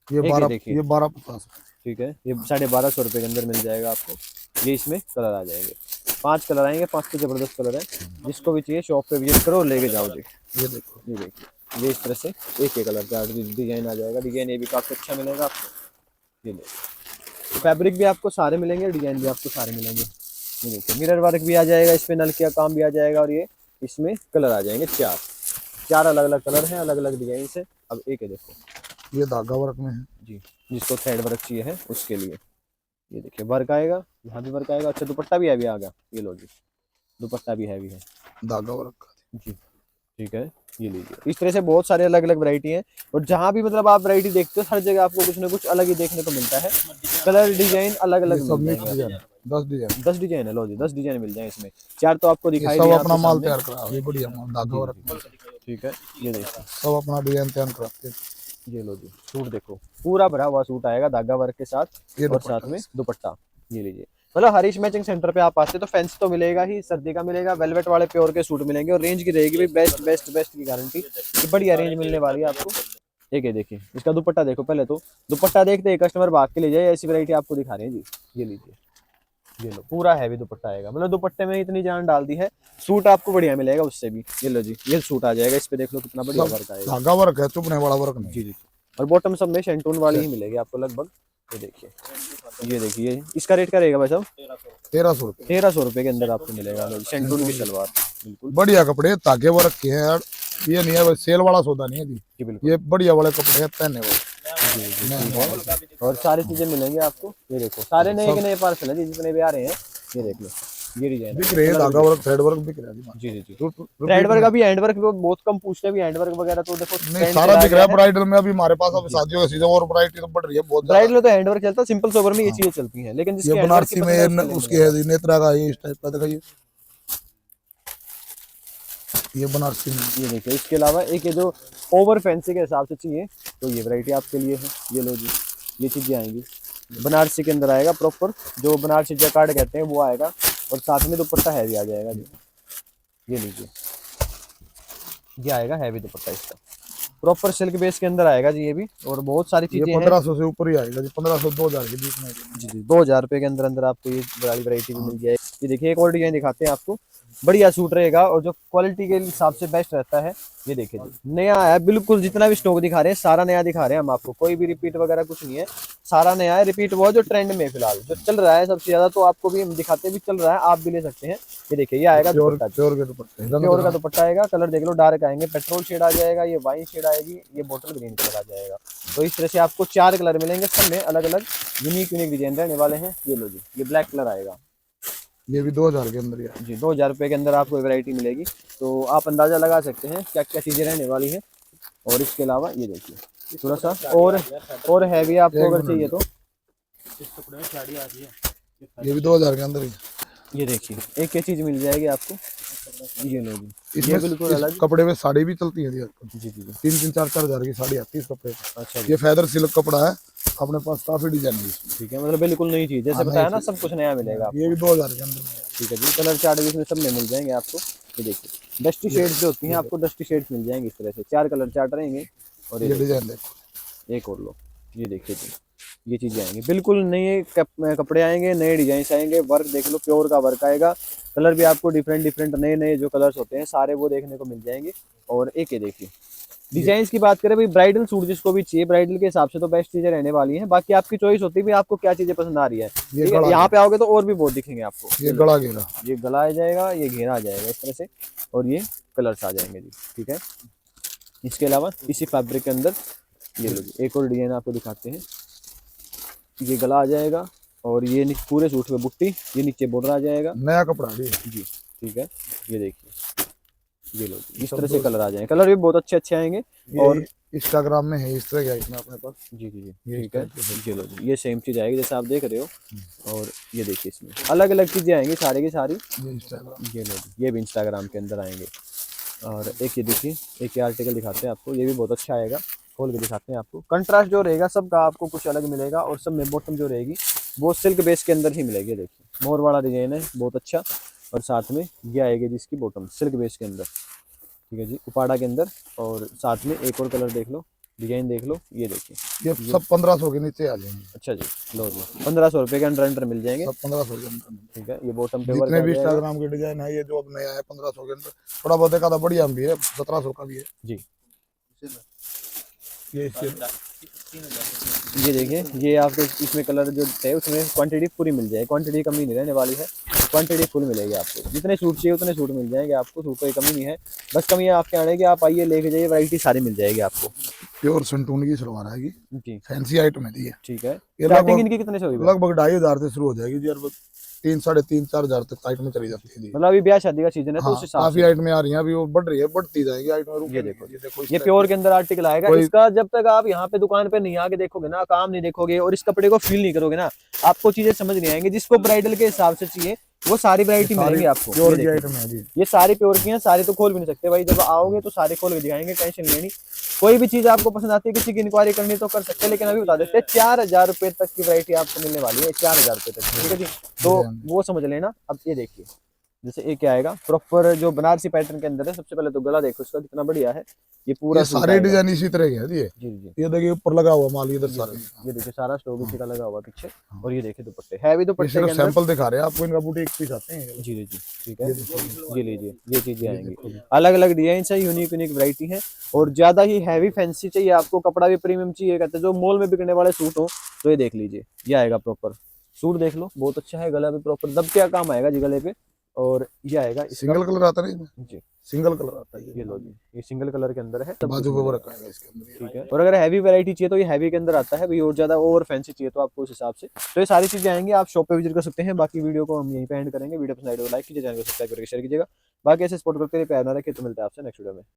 ये एक ये 12 देखिए, ये 1250। ठीक है, ये 1250 रुपए के अंदर मिल जाएगा आपको। ये इसमें कलर आ जाएंगे, 5 कलर आएंगे, 5 तो जबरदस्त कलर है। जिसको भी चाहिए शॉप पे विजिट करो और लेके जाओ जी। ये देखो ये देखिए, ये इस तरह से एक एक कलर का डिजाइन आ जाएगा। डिजाइन ये भी काफी अच्छा मिलेगा आपको। ये देखिए, फैब्रिक भी आपको सारे मिलेंगे, डिजाइन भी आपको सारे मिलेंगे। ये देखिए, मिरर वर्क भी आ जाएगा, इस पे नल का काम भी आ जाएगा, और ये इसमें कलर आ जाएंगे 4 अलग अलग कलर हैं, अलग अलग डिजाइन से। अब एक है देखो ये धागा वर्क में है जी, जिसको थ्रेड वर्क चाहिए है उसके लिए। ये देखिए वर्क आएगा, यहाँ भी वर्क आएगा। अच्छा, दुपट्टा भी हैवी आ गया, ये लो जी, दुपट्टा भी हैवी है धागा वर्क का। जी, ठीक है। ये लीजिए, इस तरह से बहुत सारे अलग अलग वैरायटी हैं, और जहाँ भी मतलब आप वैरायटी देखते हो हर जगह आपको कुछ ना कुछ अलग ही देखने को मिलता है। कलर डिजाइन अलग ये अलग सब मिल मिक्स जाएंगे। डिजाइन 10 डिजाइन 10 डिजाइन है, लो जी 10 डिजाइन मिल जाए इसमें। 4 तो आपको ये दिखाई सब दिए अपना आपके माल सामने। तैयार करा ये बढ़िया माल धागा वर्क में। ठीक है, ये देखिए, सब अपना डिजाइन तैयार कराते हैं। ये लो जी, सूट देखो पूरा भरा हुआ सूट आएगा धागा वर्क के साथ, ये और साथ में दुपट्टा। ये लीजिए, मतलब हरीश मैचिंग सेंटर पे आप आते तो फैंसी तो मिलेगा ही, सर्दी का मिलेगा, वेलवेट वाले प्योर के सूट मिलेंगे, और रेंज की रहेगी भी बेस्ट बेस्ट बेस्ट की गारंटी कि बढ़िया रेंज मिलने वाली है आपको। एक है देखिए, इसका दुपट्टा देखो, पहले तो दुपट्टा देखते ही कस्टमर भाग के ले जाए, ऐसी वैरायटी आपको दिखा रहे हैं जी। ये लीजिए, ये लो पूरा हैवी दुपट्टा आएगा, मतलब दुपट्टे में इतनी जान डाल दी है। सूट आपको बढ़िया मिलेगा उससे भी। ये लो जी, ये सूट आ जाएगा, इस पे देख लो कितना बढ़िया वर्क आएगा। धागा वर्क है, चुभने वाला वर्क नहीं। जी जी, और बॉटम सब में शेंटून वाली ही मिलेगी आपको लगभग। ये देखिए, ये देखिए, इसका रेट क्या रहेगा भाई साहब? 1300 रुपये। 1300 रुपये के अंदर आपको मिलेगा शेंटून की सलवार, बिल्कुल बढ़िया कपड़े धागे वर्क के हैं यार, ये नहीं है सेल वाला सौदा नहीं है जी। जी, बिल्कुल ये बढ़िया वाले कपड़े हैं पहनने वाले। जी जी, ठीक है। और सारी चीजें मिलेंगी आपको। ये देखो, सारे नए के नए पार्सल है जी, जितने भी आ रहे हैं। ये देख लो, ये डिजाइन बिक रहे हैं, धागा वर्क थ्रेड वर्क बिक रहा है जी। जी जी जी, रुपये थ्रेड वर्क अभी हैंड वर्क बहुत कम पूछते हैं, हैंड वर्क वगैरह तो देखो नहीं trend सारा चला बिक गया रहा है है। ब्राइडल में। अभी हमारे पास अब शादियों का सीजन और वैरायटी तो बढ़ रही है बहुत ज्यादा। ब्राइडल में तो हैंड वर्क चलता है, सिंपल सोबर में ये चीजें चलती हैं, लेकिन जिसके ये हैंड वर्क की बनारसी पसंद है में उसके उसकी लिए है नेत्रा का, ये इस टाइप का दिखाइए। ये बनारसी में ये देखिए, इसके अलावा एक ये जो ओवर फैंसी के हिसाब से चाहिए तो ये वैरायटी आपके लिए है। ये लो जी, ये चीजें आएंगी, बनारसी के अंदर आएगा प्रॉपर, जो बनारसी जैकार्ड कहते हैं वो आएगा, और साथ में दुपट्टा हैवी आ जाएगा जी। ये लीजिए, ये आएगा हैवी दुपट्टा, इसका प्रॉपर सिल्क बेस के अंदर आएगा जी। ये भी, और बहुत सारी ये चीजें हैं 1500 से ऊपर ही आएगा जी, 1500 2000 के बीच में। जी जी। 2000 रुपये के अंदर अंदर आपको ये बड़ी वैरायटी भी मिल जाएगी। ये देखिए, एक और डिजाइन दिखाते हैं आपको, बढ़िया सूट रहेगा और जो क्वालिटी के हिसाब से बेस्ट रहता है। ये देखिए जी, नया है बिल्कुल, जितना भी स्टॉक दिखा रहे हैं सारा नया दिखा रहे हैं हम आपको, कोई भी रिपीट वगैरह कुछ नहीं है, सारा नया है। रिपीट वो जो ट्रेंड में है फिलहाल जो चल रहा है सबसे ज्यादा, तो आपको भी हम दिखाते भी चल रहा है, आप भी ले सकते हैं। ये देखिए ये आएगा प्योर दुपट्टा, प्योर के दुपट्टे, प्योर का दुपट्टा आएगा। कलर देख लो, डार्क आएंगे, पेट्रोल शेड आ जाएगा, ये वाइन शेड आएगी, ये बॉटल ग्रीन कलर आ जाएगा। तो इस तरह से आपको 4 कलर मिलेंगे, सब में अलग अलग यूनिक डिजाइन रहने वाले हैं। ये लो जी, ये ब्लैक कलर आएगा, ये भी 2000 के अंदर ही है जी 2000 रुपये के अंदर आपको वैरायटी मिलेगी। तो आप अंदाजा लगा सकते हैं क्या क्या चीजें रहने वाली है। और इसके अलावा ये देखिए थोड़ा सा और हैवी आपको अगर चाहिए तो ये भी 2000 के अंदर ही। ये देखिए एक चीज मिल जाएगी आपको, ये लो जी, ये इसमें बिल्कुल इस अलग। कपड़े में साड़ी भी चलती है जी आजकल। जी जी जी, 3-3, 4-4 हजार की साड़ी आती है इस कपड़े पे। अच्छा जी, ये फेदर सिल्क कपड़ा है, अपने पास काफी डिजाइन है इसमें। ठीक है, मतलब बिल्कुल नई चीज, जैसे हाँ, बताया नई ना चीज। सब कुछ नया मिलेगा आपको। ये भी 2000 के अंदर में है। ठीक है जी, कलर चार्ट भी इसमें सब में मिल जाएंगे आपको। ये देखिए डस्टी शेड्स जो होती हैं आपको डस्टी शेड्स मिल जाएंगे इस तरह से, 4 कलर चार्ट रहेंगे। और ये डिजाइन देखो, एक और लो, ये देखिए जी, ये चीजें आएंगी बिल्कुल नए कपड़े आएंगे, नए डिजाइन आएंगे। वर्क देख लो, प्योर का वर्क आएगा। कलर भी आपको डिफरेंट डिफरेंट नए नए जो कलर्स होते हैं सारे वो देखने को मिल जाएंगे। और एक ये देखिए डिजाइन की बात करें भाई, ब्राइडल सूट जिसको भी चाहिए ब्राइडल के हिसाब से तो बेस्ट चीजें रहने वाली हैं। बाकी आपकी चॉइस होती है भी आपको क्या चीजें पसंद आ रही है। ये ठीक है, यहाँ पे आओगे तो और भी बहुत दिखेंगे आपको। ये गला घेरा, ये गला आ जाएगा, ये घेरा आ जाएगा इस तरह से, और ये कलर्स आ जाएंगे जी। ठीक है, इसके अलावा इसी फैब्रिक के अंदर ये लो जी, एक और डिजाइन आपको दिखाते हैं। ये गला आ जाएगा और ये पूरे सूट पे बुट्टी, ये नीचे बॉर्डर आ जाएगा नया कपड़ा भी है जी। ठीक है, ये देखिए ये लो जी, इस तरह से कलर आ जाएंगे, कलर भी बहुत अच्छे अच्छे आएंगे। और इंस्टाग्राम में है इस तरह का इसमें अपने पास। जी जी जी, ये ठीक है, ये लो जी, ये सेम चीज़ आएगी जैसे आप देख रहे हो। और ये देखिए इसमें अलग अलग चीज़ें आएंगी सारी की सारी। ये इंस्टाग्राम, ये लो जी, ये भी इंस्टाग्राम के अंदर आएंगे। और एक ये देखिए, एक ये आर्टिकल दिखाते हैं आपको, ये भी बहुत अच्छा आएगा, खोल के दिखाते हैं आपको। कंट्रास्ट जो रहेगा सबका आपको कुछ अलग मिलेगा, और सब में बॉटम जो रहेगी वो सिल्क बेस के अंदर ही मिलेगी। देखिए मोर वाला डिजाइन है बहुत अच्छा, और साथ में ये आएगी जिसकी बॉटम सिल्क बेस के अंदर। ठीक है जी, उपाड़ा के अंदर। और साथ में एक और कलर देख लो, डिजाइन देख लो, ये देखिए। ये सब 1500 के नीचे आ जाएंगे। अच्छा जी, लो जी 1500 रुपये के अंदर अंदर मिल जाएंगे। सब 1500 के अंदर। ठीक है, ये बॉटम पे वर्क जितने आ भी जाएगा। इंस्टाग्राम के डिजाइन है, ये जो अब नया है 1500 के अंदर। थोड़ा बहुत एक आधा बढ़िया भी है, 1700 का भी है जी। ये ये देखिए, ये आपको इसमें कलर जो है उसमें क्वांटिटी पूरी मिल जाएगी, क्वांटिटी कमी नहीं रहने वाली है, क्वांटिटी फुल मिलेगी आपको। जितने सूट चाहिए उतने सूट मिल जाएंगे आपको, सूट कोई कमी नहीं है। बस कमी है आपके आने की, आप आइए लेके जाइए, वैरायटी सारी मिल जाएगी आपको। प्योर संटून की सलवार आएगी, जी फैंसी आइटम है दी है। ठीक है, ये स्टार्टिंग इनकी कितने से होगी? लगभग 2500 से शुरू हो जाएगी जी, और 3, 3.5, 4 हजार तक आइटम चली जाती है जी। मतलब अभी ब्याह शादी का सीजन है तो हाँ, उस हिसाब काफी से। आइटमें आ रही हैं अभी, वो बढ़ रही है, बढ़ती जाएगी आइटमें। ये देखो, ये देखो, ये प्योर के अंदर आर्टिकल आएगा। इसका जब तक आप यहाँ पे दुकान पे नहीं आके देखोगे ना, काम नहीं देखोगे और इस कपड़े को फील नहीं करोगे ना, आपको चीजें समझ नहीं आएंगी। जिसको ब्राइडल के हिसाब से चाहिए वो सारी वैरायटी मिलेगी आपको। प्योर ये की देखो, आइटम है जी। ये सारी प्योर की हैं, सारी तो खोल भी नहीं सकते भाई, जब आओगे तो सारे खोल के दिखाएंगे, टेंशन लेनी। कोई भी चीज आपको पसंद आती है, किसी की इंक्वायरी करनी तो कर सकते हैं, लेकिन अभी बता देते हैं 4000 रुपए तक की वैरायटी आपको मिलने वाली है, 4000 रुपए तक। ठीक है जी, तो वो समझ लेना। अब ये देखिए, जैसे एक क्या आएगा प्रॉपर जो बनारसी पैटर्न के अंदर है। सबसे पहले तो गला देखो इसका कितना बढ़िया है, ये पूरा ये सारे डिजाइन इसी तरह के हैं जी। जी जी, ये देखिए ऊपर लगा हुआ माल इधर सारे, ये देखिए सारा स्टॉक इसी का लगा हुआ पीछे। और ये देखिए दुपट्टे, हैवी दुपट्टे सिर्फ के अंदर। सैंपल दिखा रहे हैं आपको, इनका बुटीक पीस आते हैं। जी जी जी, ठीक है, ये लीजिए, ये चीजें आएंगी, अलग अलग डिजाइन है, यूनिक यूनिक वैरायटी है। और ज्यादा ही हैवी फैंसी चाहिए आपको, कपड़ा भी प्रीमियम चाहिए, कहते हैं जो मॉल में बिकने वाले सूट हो, तो ये देख लीजिए, ये आएगा प्रॉपर सूट, देख लो बहुत अच्छा है, गला भी प्रॉपर दब क्या काम आएगा जी गले पे। और ये आएगा सिंगल कलर आता है जी, सिंगल कलर आता है ये लो जी, ये सिंगल कलर के अंदर है, बाजू पे वर्क आएगा इसके अंदर। ठीक है। और अगर हैवी वैरायटी चाहिए तो ये हैवी के अंदर आता है भाई, और ज्यादा और फैंसी चाहिए तो आपको उस हिसाब से। तो ये सारी चीजें आएंगी, आप शॉप पे विजिट कर सकते हैं। बाकी वीडियो को हम यहीं पे एंड करेंगे। वीडियो पसंद आए तो लाइक कीजिए, चैनल को सब्सक्राइब करके शेयर कीजिएगा। बाकी ऐसे सपोर्ट करते रहिए, प्यार ना रखिए। तो मिलता है आपसे नेक्स्ट वीडियो में।